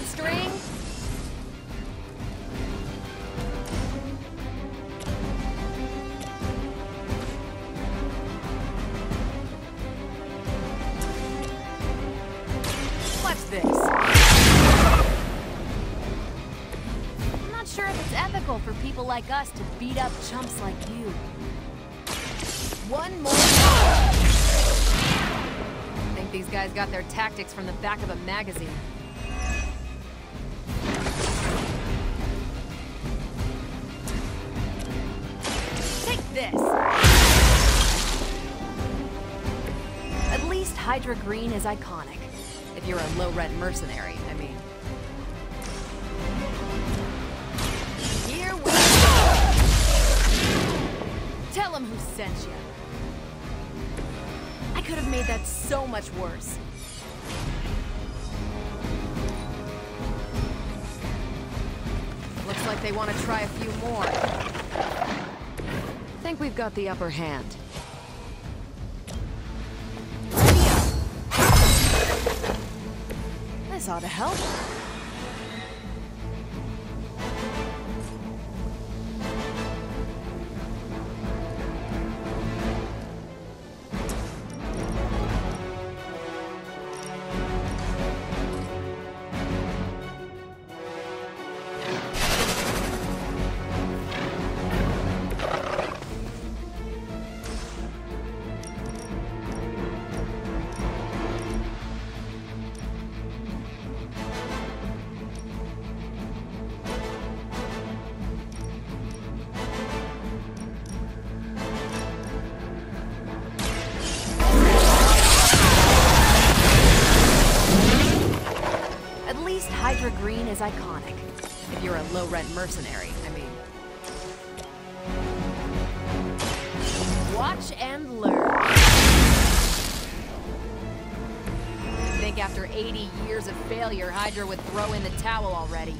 string? What's this? I'm not sure if it's ethical for people like us to beat up chumps like you. One more time. I think these guys got their tactics from the back of a magazine. Take this. At least Hydra Green is iconic. If you're a low-rent mercenary, I mean. Here we go! Tell him who sent you. I could have made that so much worse. Looks like they want to try a few more. Think we've got the upper hand. This ought to help. Hydra Green is iconic. If you're a low-rent mercenary, I mean. Watch and learn. I think after 80 years of failure, Hydra would throw in the towel already.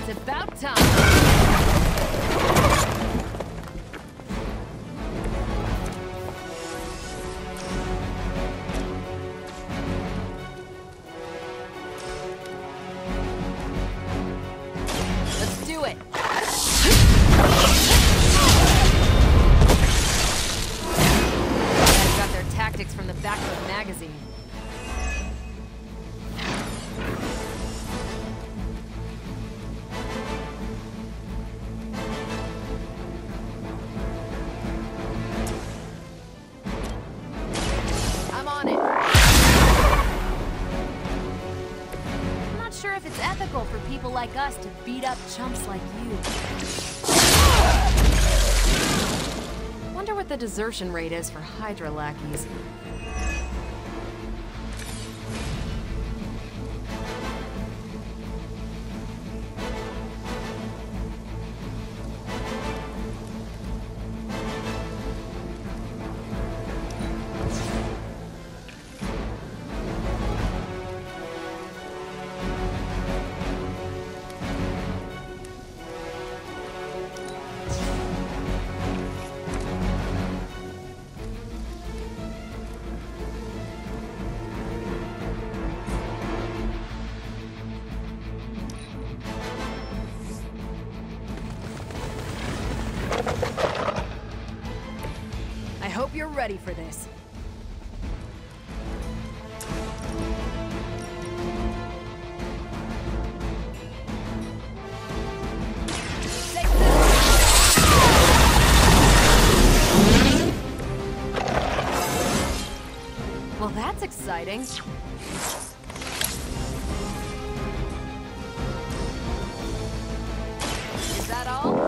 It's about time. Let's do it. They've got their tactics from the back of a magazine. Sure if it's ethical for people like us to beat up chumps like you. Wonder what the desertion rate is for Hydra lackeys. I hope you're ready for this. Well, that's exciting. Is that all?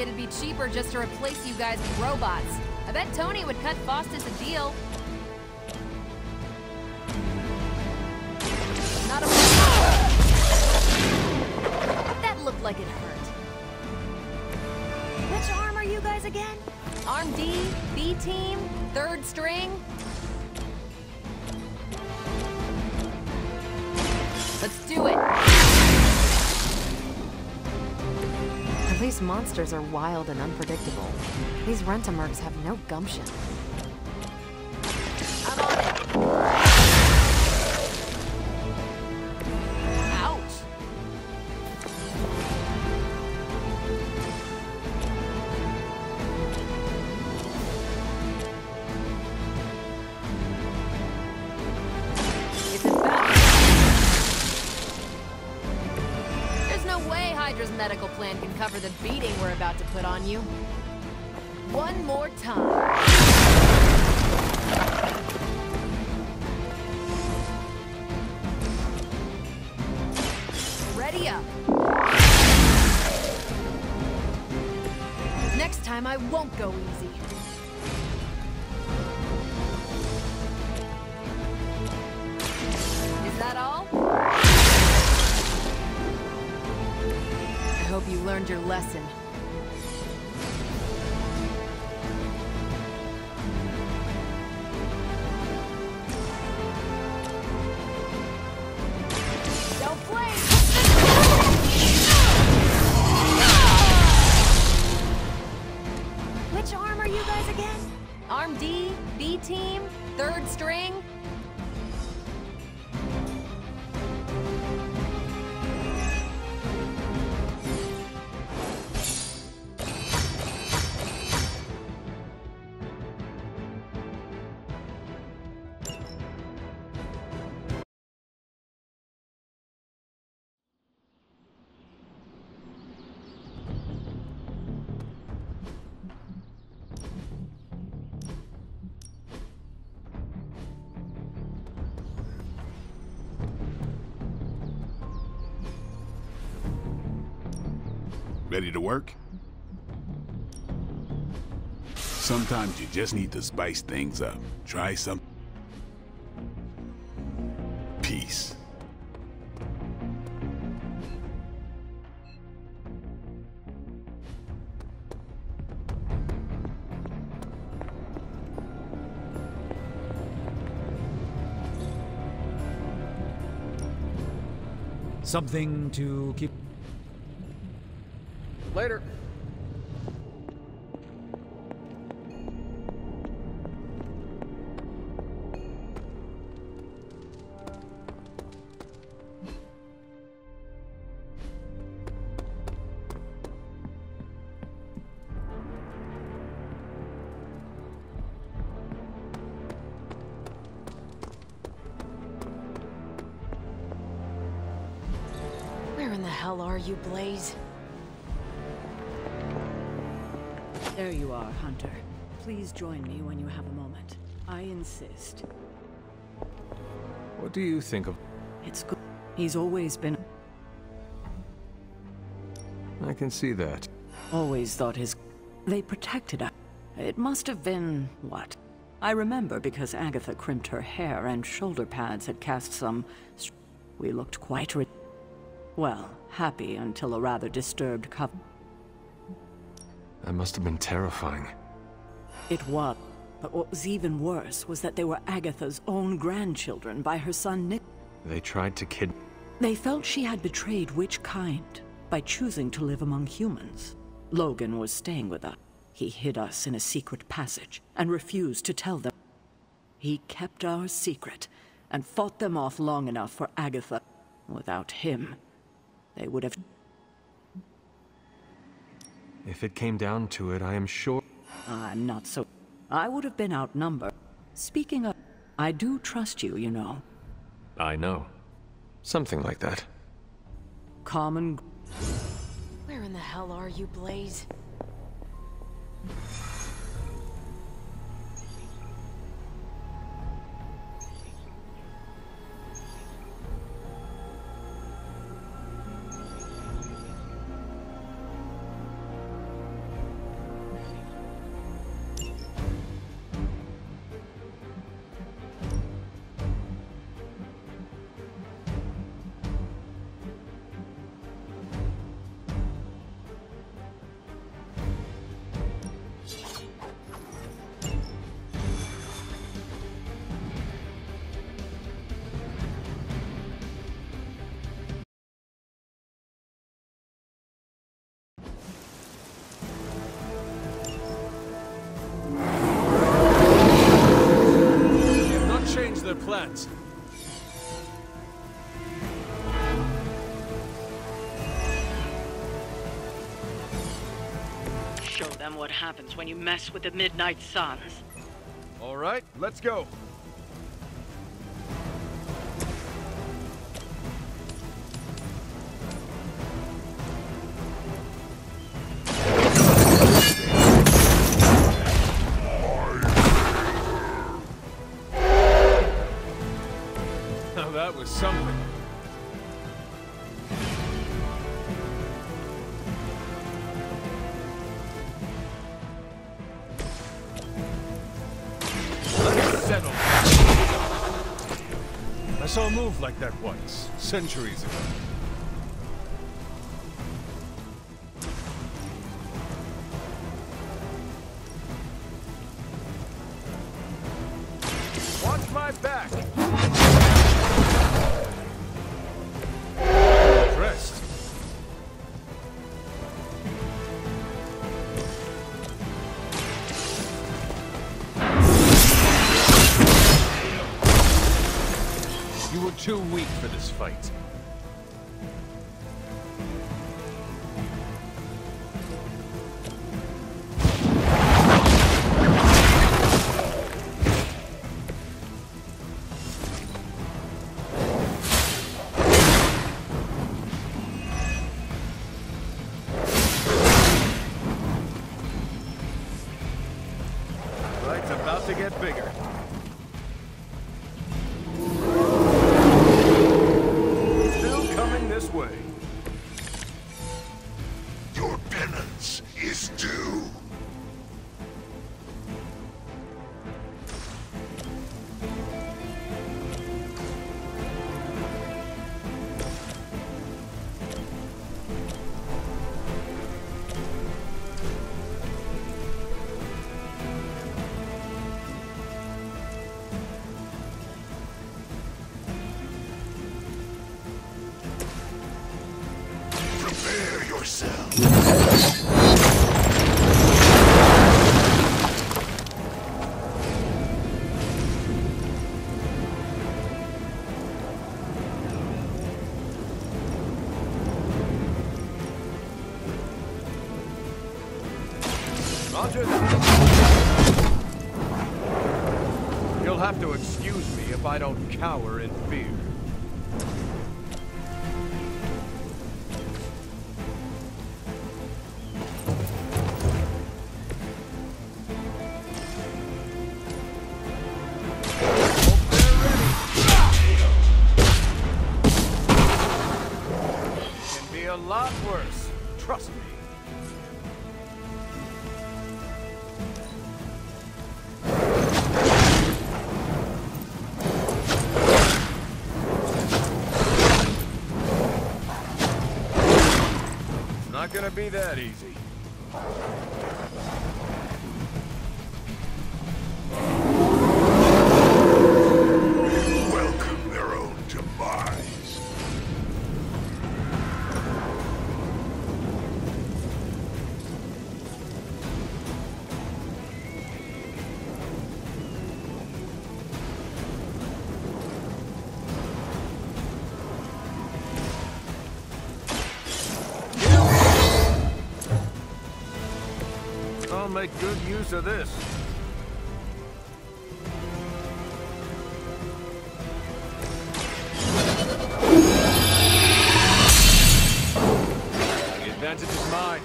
it'd be cheaper just to replace you guys with robots. I bet Tony would cut Faustus a deal. Not a... That looked like it hurt. Which arm are you guys again? Arm D, B team, third string. Let's do it! At least monsters are wild and unpredictable. These Rent-A-Mercs have no gumption. I'm on it! Ouch! It's about... There's no way Hydra's medical plan can cover the beating we're about to put on you. One more time. Ready up. Next time I won't go easy. Is that all? I hope you learned your lesson. Don't play! Which arm are you guys again? Arm D, B team, third string. Ready to work? Sometimes you just need to spice things up. Try some... peace. Something to keep... Later. Where in the hell are you, Blaze? There you are, Hunter. Please join me when you have a moment. I insist. What do you think of... It's good. He's always been... I can see that. Always thought his... They protected us. It must have been... what? I remember because Agatha crimped her hair and shoulder pads had cast some... We looked quite... well, happy until a rather disturbed cover. That must have been terrifying. It was. But what was even worse was that they were Agatha's own grandchildren by her son Nick. They tried to kid... They felt she had betrayed which kind by choosing to live among humans. Logan was staying with us. He hid us in a secret passage and refused to tell them. He kept our secret and fought them off long enough for Agatha. Without him, they would have... If it came down to it, I am sure... Not so... I would have been outnumbered. Speaking of... I do trust you, you know. I know. Something like that. Common... Where in the hell are you, Blaze? show them what happens when you mess with the Midnight Suns. All right, let's go. Now that was something. Settle. I saw a move like that once, centuries ago. Watch my back. Impressed. You were too weak for this fight. Fight's about to get bigger. This way. Your penance is due. Prepare yourself. Roger that. You'll have to excuse me if I don't cower in fear. A lot worse. Trust me. It's not gonna be that easy. Welcome their own demise. I'll make good use of this. The advantage is mine.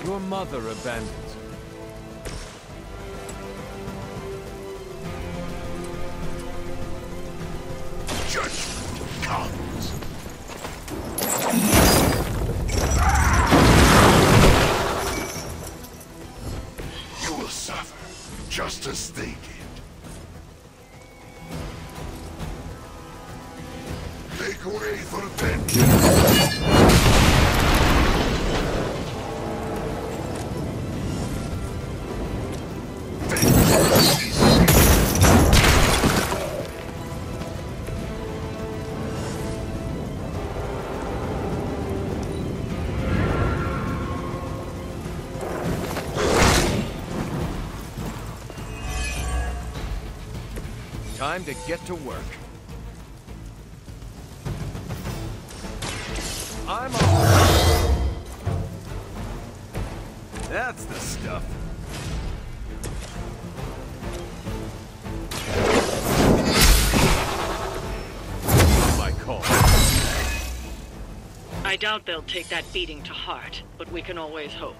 Your mother abandoned you. Judgment comes. You will suffer, just as they did. Make way for vengeance. Time to get to work. I'm on. That's the stuff. My call. I doubt they'll take that beating to heart, but we can always hope.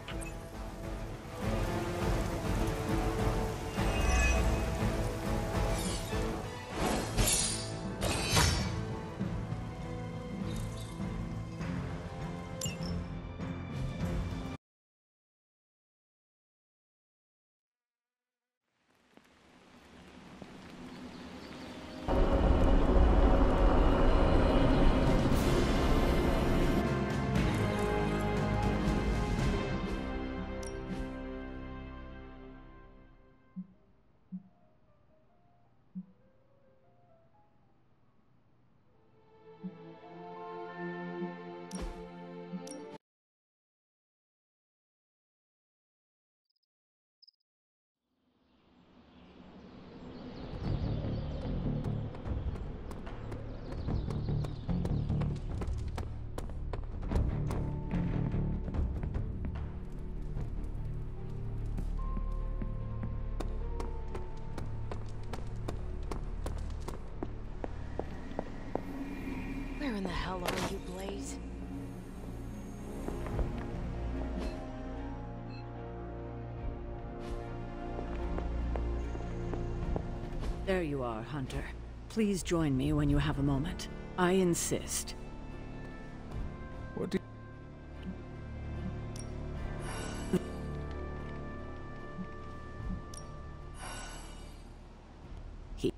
Where in the hell are you, Blaze? There you are, Hunter. Please join me when you have a moment. I insist. What do He...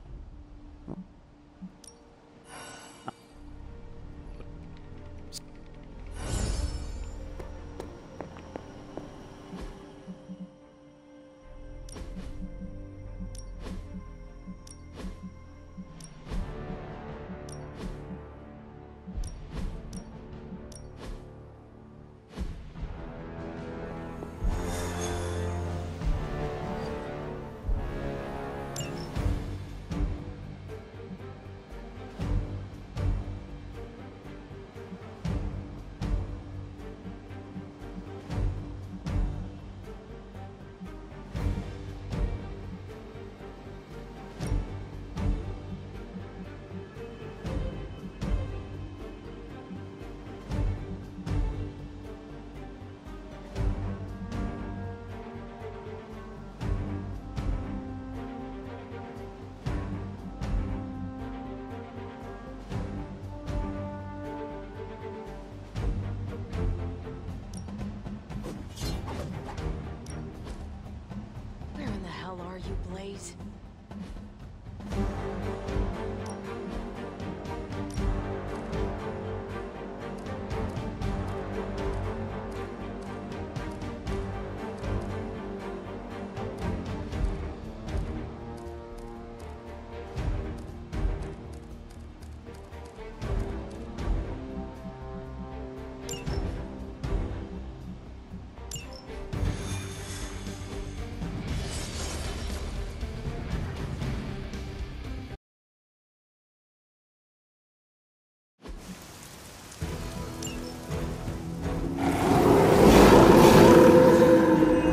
Where in the hell are you, Blaze?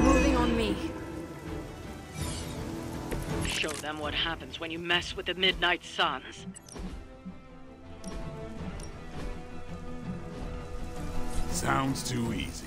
Moving on me. Show them what happens when you mess with the Midnight Suns. Sounds too easy.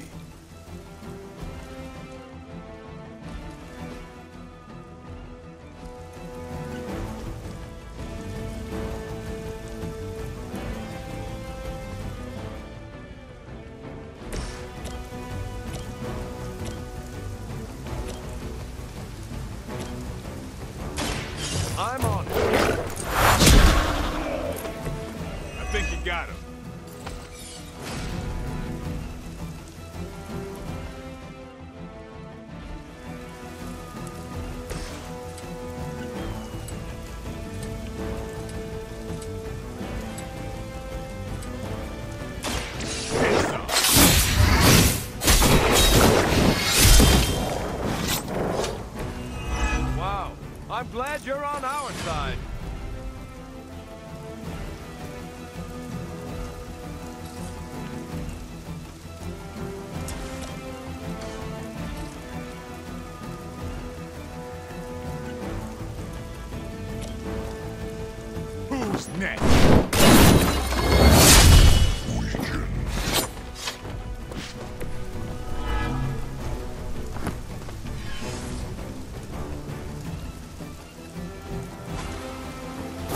I'm on it. I think you got him. Who's next?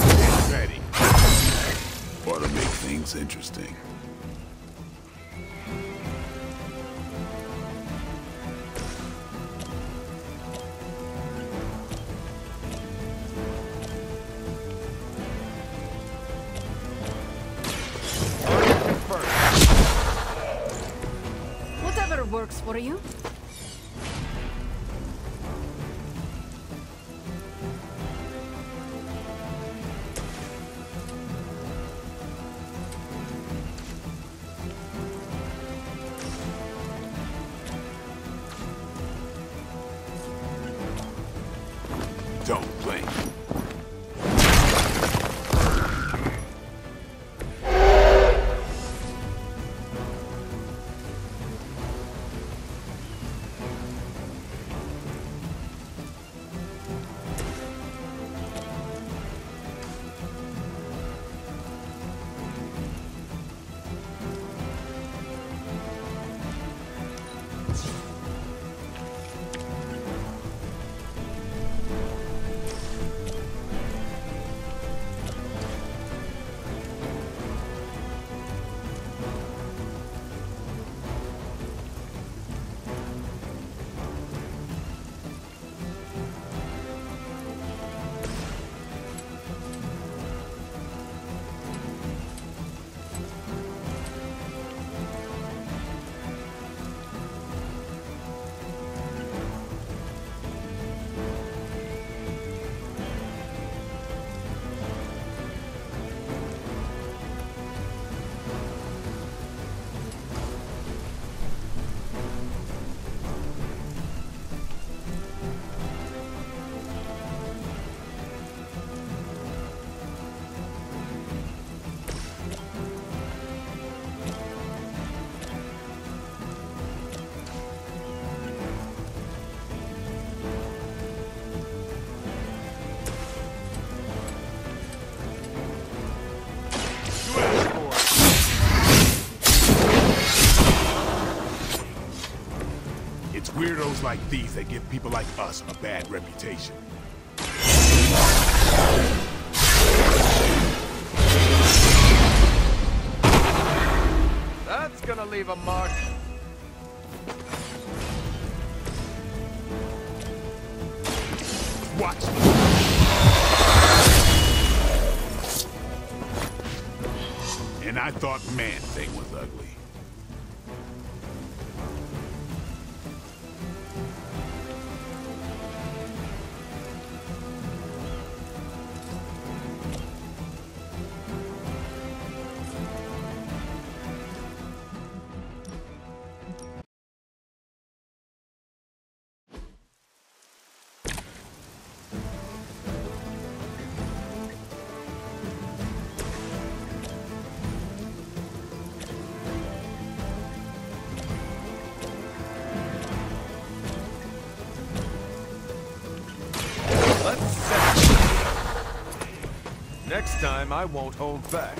Get ready. Ought to make things interesting. Whatever works for you. Don't blink. It's weirdos like these that give people like us a bad reputation. That's gonna leave a mark. Watch me. And I thought Man-Thing was ugly. Next time, I won't hold back.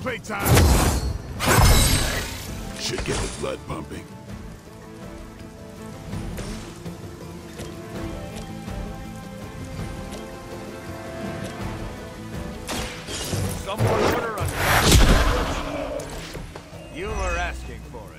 Playtime! Should get the blood pumping. Someone order a sandwich? You were asking for it.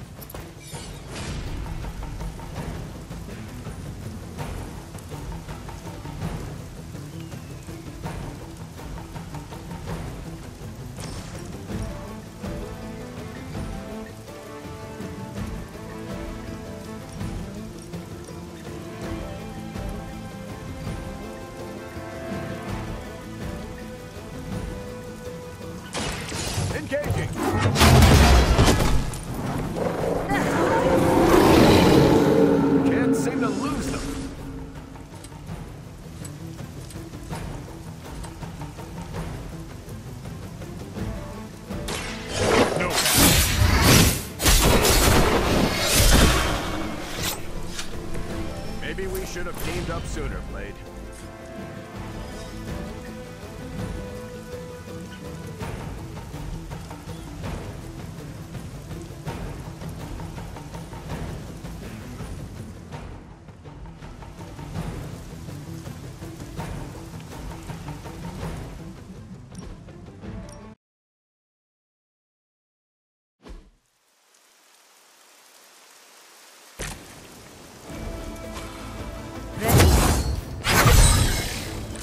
tuned up sooner, Blade.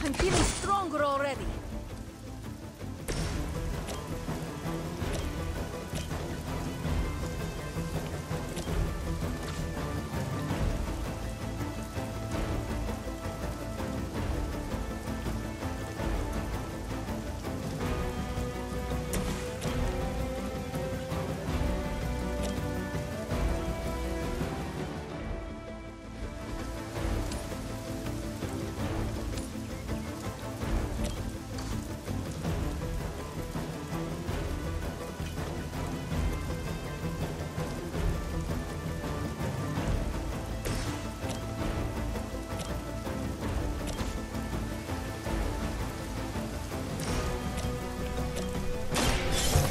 I'm feeling stronger already.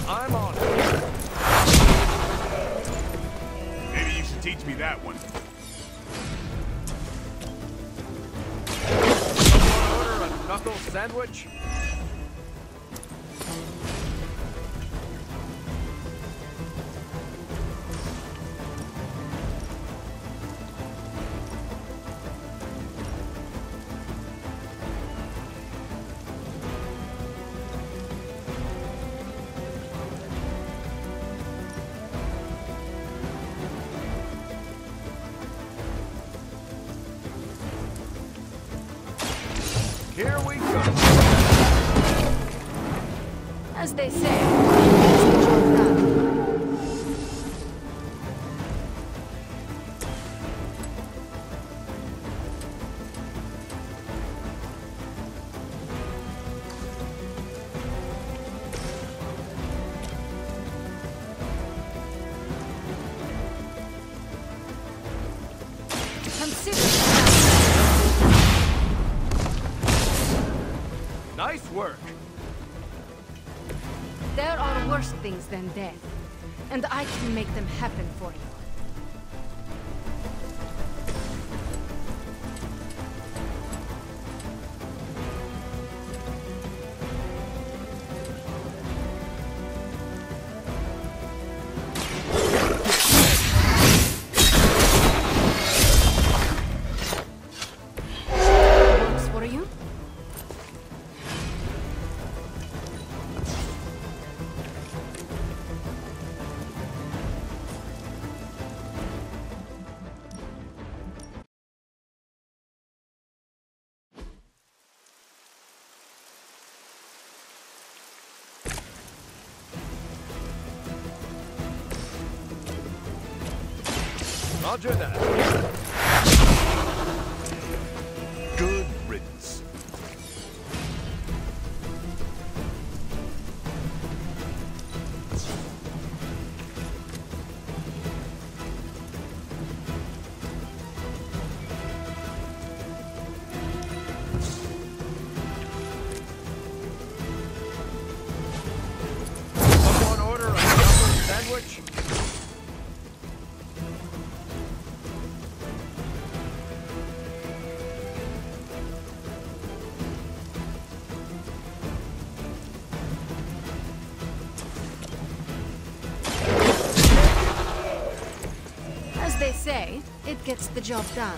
I'm on it. Maybe you should teach me that one. Someone order a knuckle sandwich? Here we go. As they say, it's the job done. Consider Nice work. there are worse things than death, and I can make them happen for you. Works for you? Roger that. Good riddance. Someone order a knuckle sandwich? As they say, it gets the job done.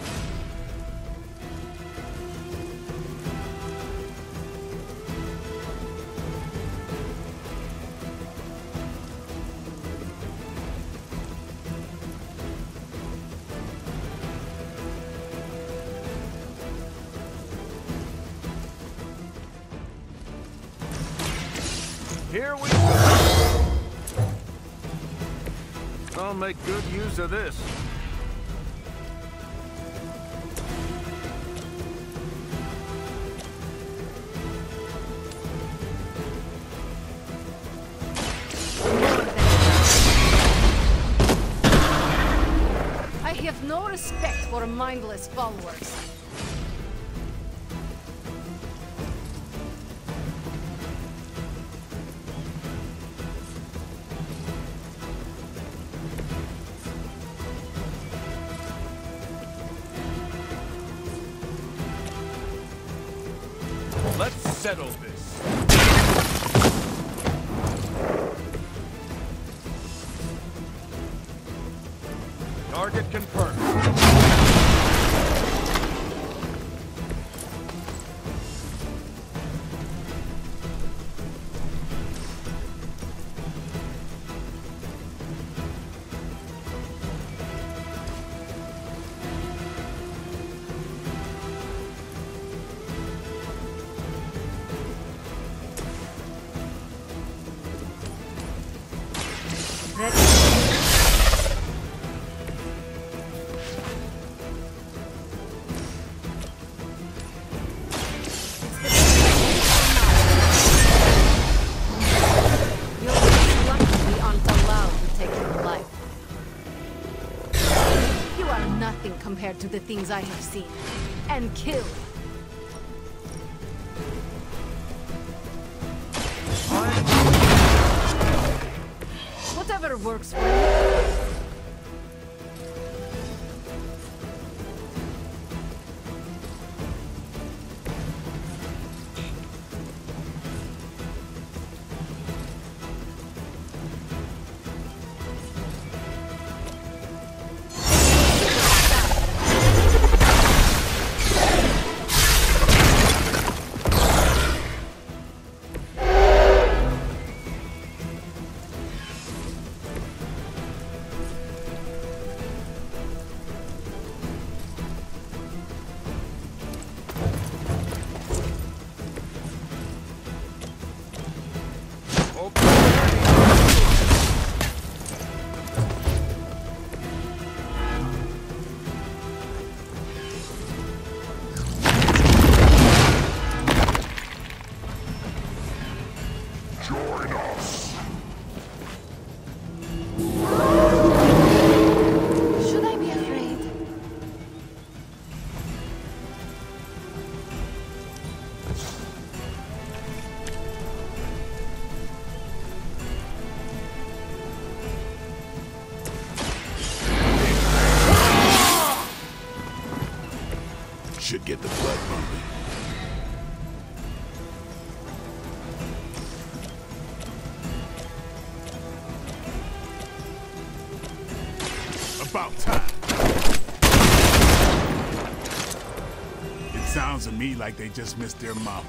Here we go. I'll make good use of this. I have no respect for mindless followers. Let's settle this. Target confirmed. Compared to the things I have seen and killed. Whatever works for you. Should get the blood pumping. About time. It sounds to me like they just missed their mama.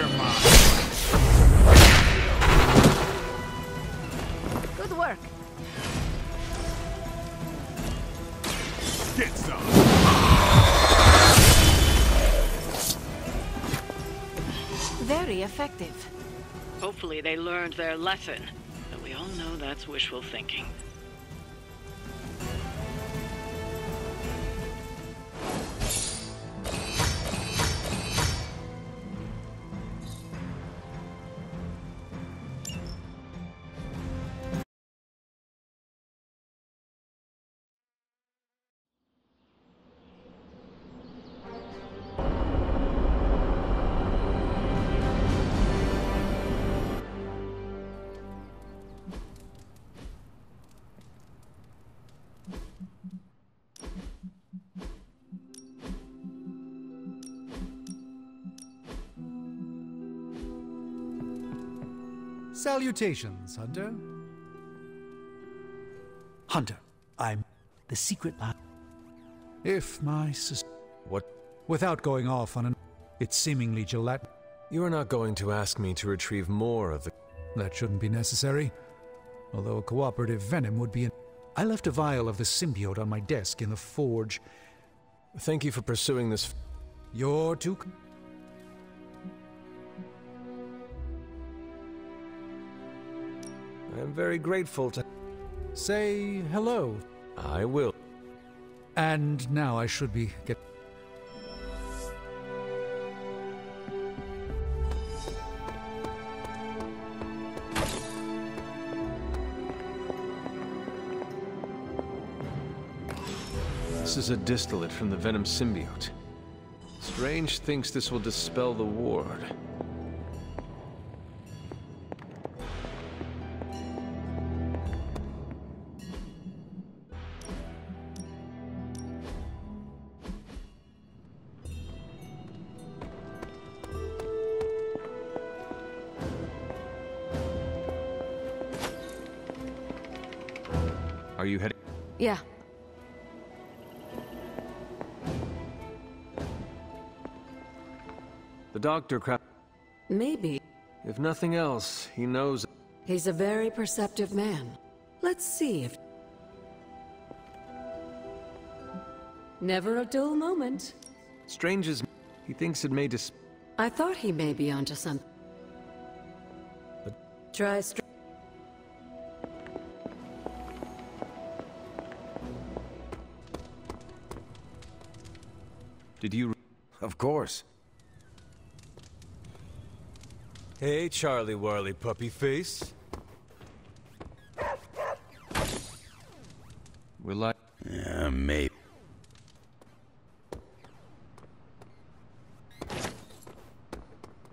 You're mine. Good work. Get some. Very effective. Hopefully they learned their lesson, but we all know that's wishful thinking. Salutations, Hunter. Hunter, I'm the secret lab. If my What? without going off on an it's seemingly Gillette, You are not going to ask me to retrieve more of the... that shouldn't be necessary. Although a cooperative venom would be I left a vial of the symbiote on my desk in the forge. Thank you for pursuing this... You're too... I am very grateful to... Say hello. I will. And now I should be This is a distillate from the Venom symbiote. Strange thinks this will dispel the ward. Are you heading? Yeah. The doctor crap. Maybe. If nothing else, he knows. He's a very perceptive man. Let's see if... Never a dull moment. Strange as he thinks it may I thought he may be onto something. Try Did you? Of course. Hey, Charlie Warley puppy face. Will I? Yeah, maybe.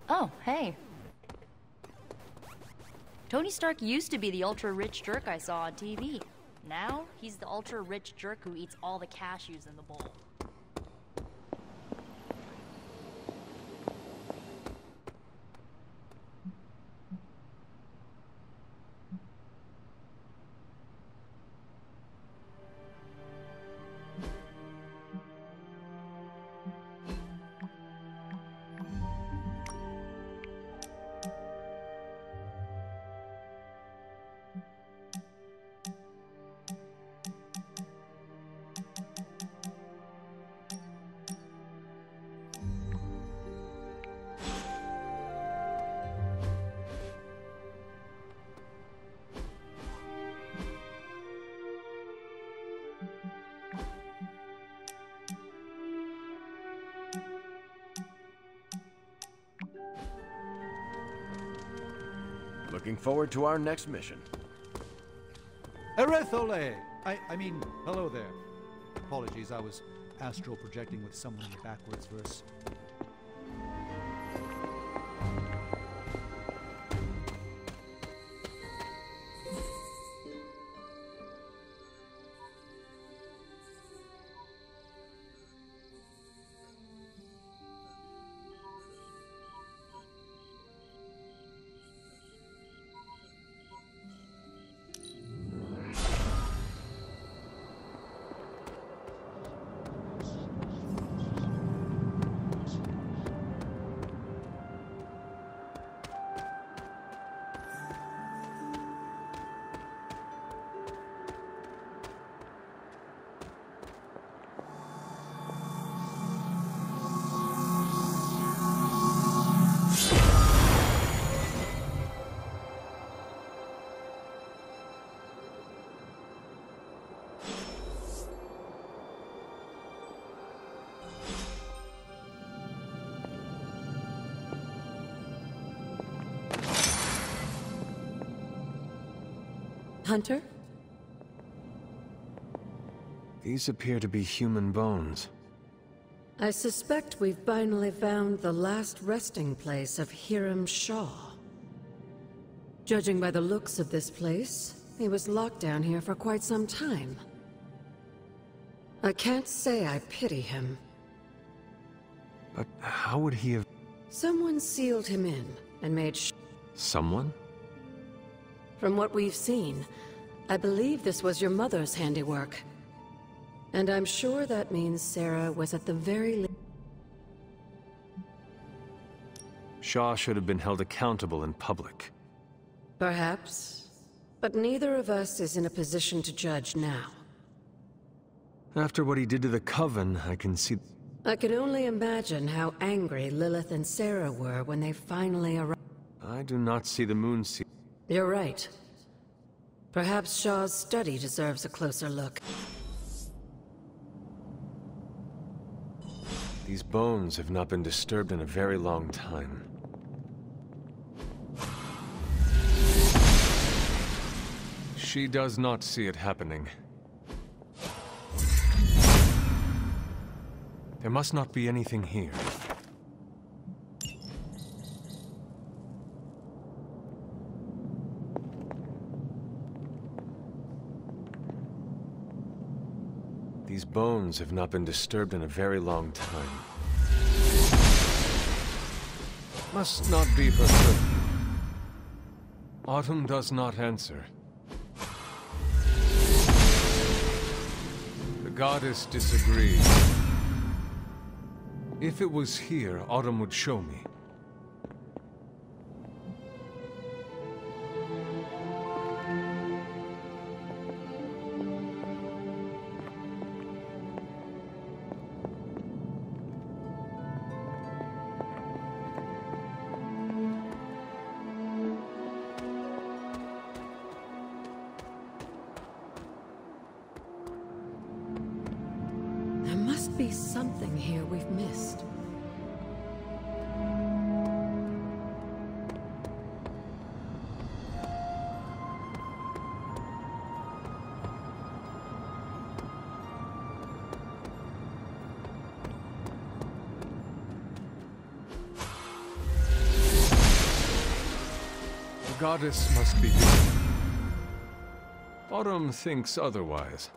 Oh, hey. Tony Stark used to be the ultra-rich jerk I saw on TV. Now, he's the ultra-rich jerk who eats all the cashews in the bowl. Looking forward to our next mission. Erethole! I mean, hello there. Apologies, I was astral projecting with someone in the backwards verse. Hunter? These appear to be human bones. I suspect we've finally found the last resting place of Hiram Shaw. Judging by the looks of this place, he was locked down here for quite some time. I can't say I pity him. But how would he have... Someone sealed him in and made Someone? From what we've seen, I believe this was your mother's handiwork. And I'm sure that means Sarah was at the very least... Shaw should have been held accountable in public. Perhaps. But neither of us is in a position to judge now. After what he did to the Coven, I can see... I can only imagine how angry Lilith and Sarah were when they finally arrived. I do not see the moon seal. You're right. Perhaps Shaw's study deserves a closer look. These bones have not been disturbed in a very long time. She does not see it happening. There must not be anything here. These bones have not been disturbed in a very long time. Must not be for certain. Autumn does not answer. The goddess disagrees. If it was here, Autumn would show me. There must be something here we've missed. The goddess must be here. Autumn thinks otherwise.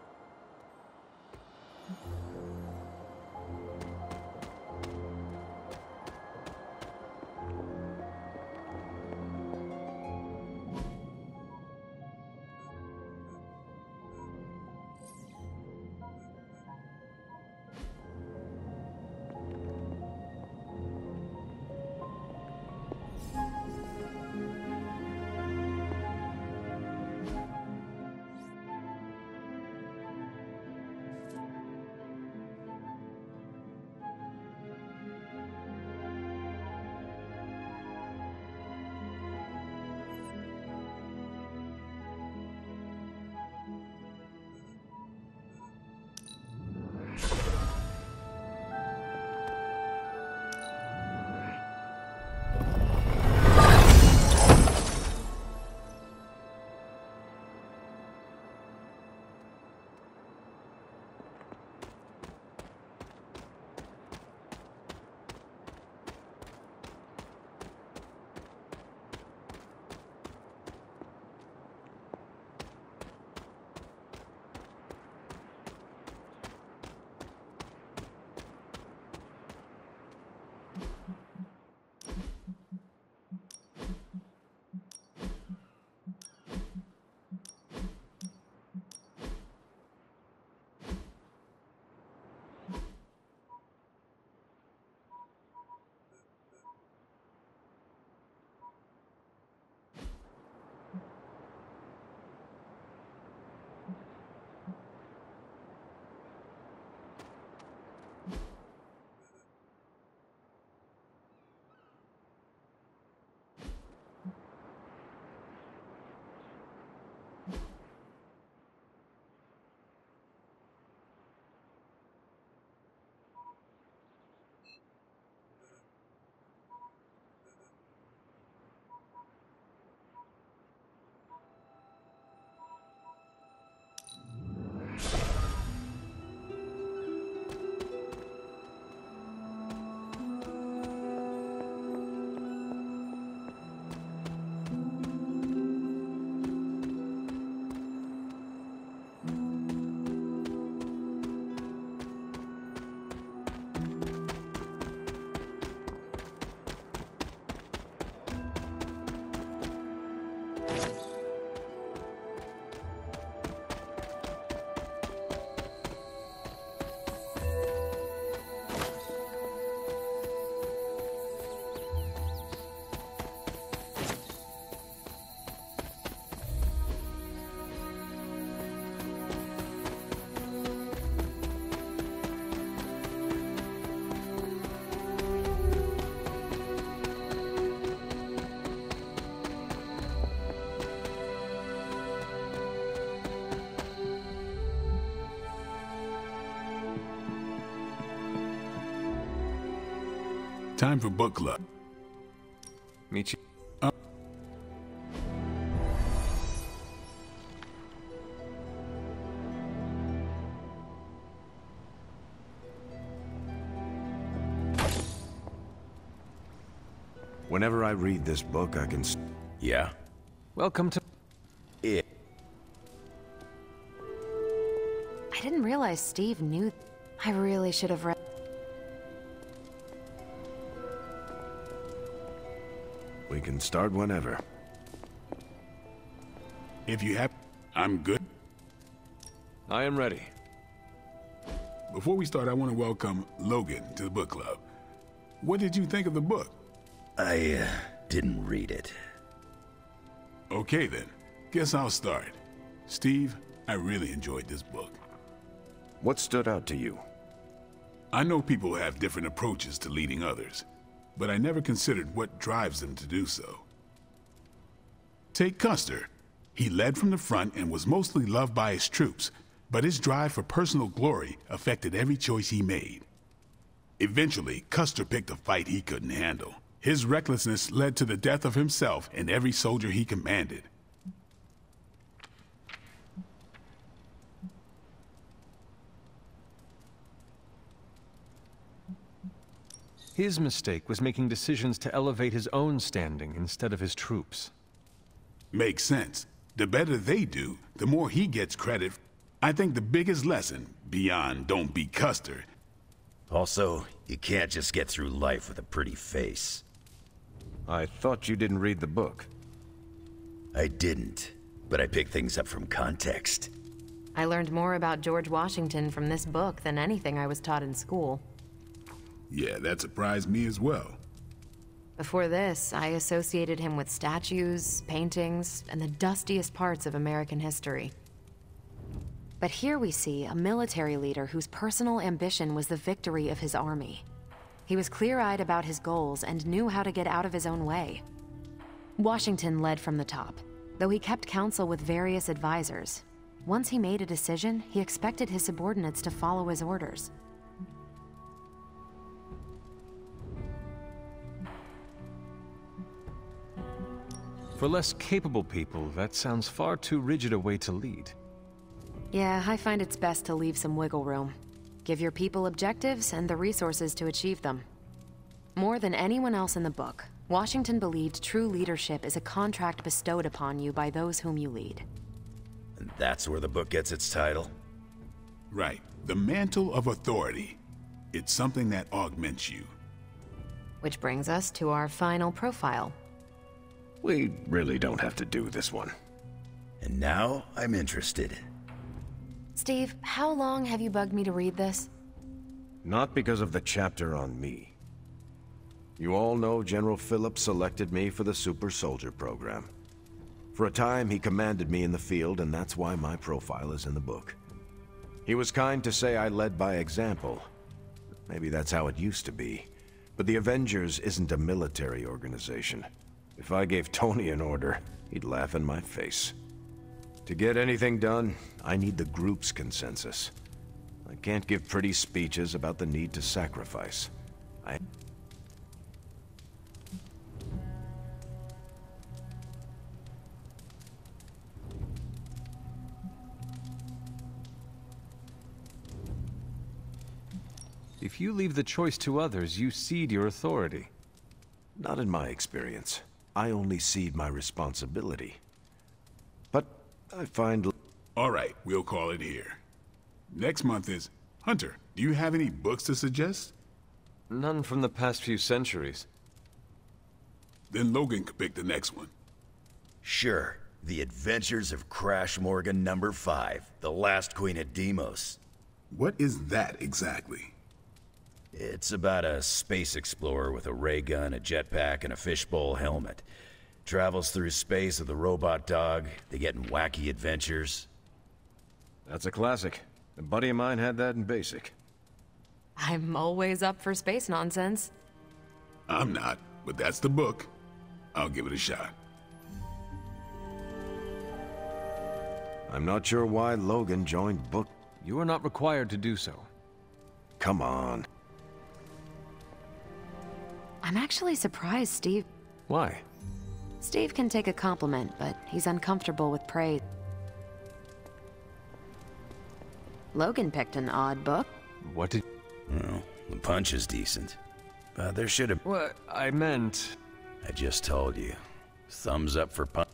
Time for book club. Meet you. Whenever I read this book, I can... Yeah? Welcome to... It. I didn't realize Steve knew. I really should have read. We can start whenever. If you have... I'm good. I am ready. Before we start, I want to welcome Logan to the book club. What did you think of the book? I didn't read it. Okay then, guess I'll start. Steve, I really enjoyed this book. What stood out to you? I know people have different approaches to leading others, but I never considered what drives them to do so. Take Custer. He led from the front and was mostly loved by his troops, but his drive for personal glory affected every choice he made. Eventually, Custer picked a fight he couldn't handle. His recklessness led to the death of himself and every soldier he commanded. His mistake was making decisions to elevate his own standing instead of his troops. Makes sense. The better they do, the more he gets credit. I think the biggest lesson, beyond don't be Custer... Also, you can't just get through life with a pretty face. I thought you didn't read the book. I didn't, but I picked things up from context. I learned more about George Washington from this book than anything I was taught in school. Yeah, that surprised me as well. Before this, I associated him with statues, paintings, and the dustiest parts of American history. But here we see a military leader whose personal ambition was the victory of his army. He was clear-eyed about his goals and knew how to get out of his own way. Washington led from the top, though he kept counsel with various advisors. Once he made a decision, he expected his subordinates to follow his orders. For less capable people, that sounds far too rigid a way to lead. Yeah, I find it's best to leave some wiggle room. Give your people objectives and the resources to achieve them. More than anyone else in the book, Washington believed true leadership is a contract bestowed upon you by those whom you lead. And that's where the book gets its title? Right. The mantle of authority. It's something that augments you. Which brings us to our final profile. We really don't have to do this one. And now, I'm interested. Steve, how long have you bugged me to read this? Not because of the chapter on me. You all know General Phillips selected me for the Super Soldier program. For a time, he commanded me in the field, and that's why my profile is in the book. He was kind to say I led by example. Maybe that's how it used to be. But the Avengers isn't a military organization. If I gave Tony an order, he'd laugh in my face. To get anything done, I need the group's consensus. I can't give pretty speeches about the need to sacrifice. If you leave the choice to others, you cede your authority. Not in my experience. I only cede my responsibility. But I find... All right, we'll call it here. Next month is... Hunter, do you have any books to suggest? None from the past few centuries. Then Logan could pick the next one. Sure. The Adventures of Crash Morgan number 5, The Last Queen of Deimos. What is that exactly? It's about a space explorer with a ray gun, a jetpack, and a fishbowl helmet. Travels through space with a robot dog. They get in wacky adventures. That's a classic. A buddy of mine had that in basic. I'm always up for space nonsense. I'm not, but that's the book. I'll give it a shot. I'm not sure why Logan joined book. You are not required to do so. Come on. I'm actually surprised Steve... Why? Steve can take a compliment, but he's uncomfortable with praise. Logan picked an odd book. What did... Well, the punch is decent. But there should have... What I meant... I just told you. Thumbs up for punch.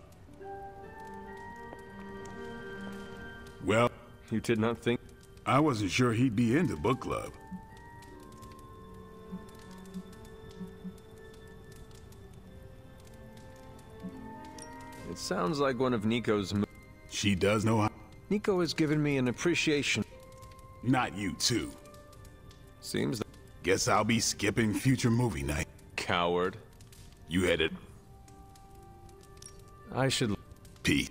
Well... You did not think... I wasn't sure he'd be into book club. It sounds like one of Nico's... She does know how... Nico has given me an appreciation. Not you, too. Seems that... Guess I'll be skipping future movie night. Coward. You headed... I should... Pete.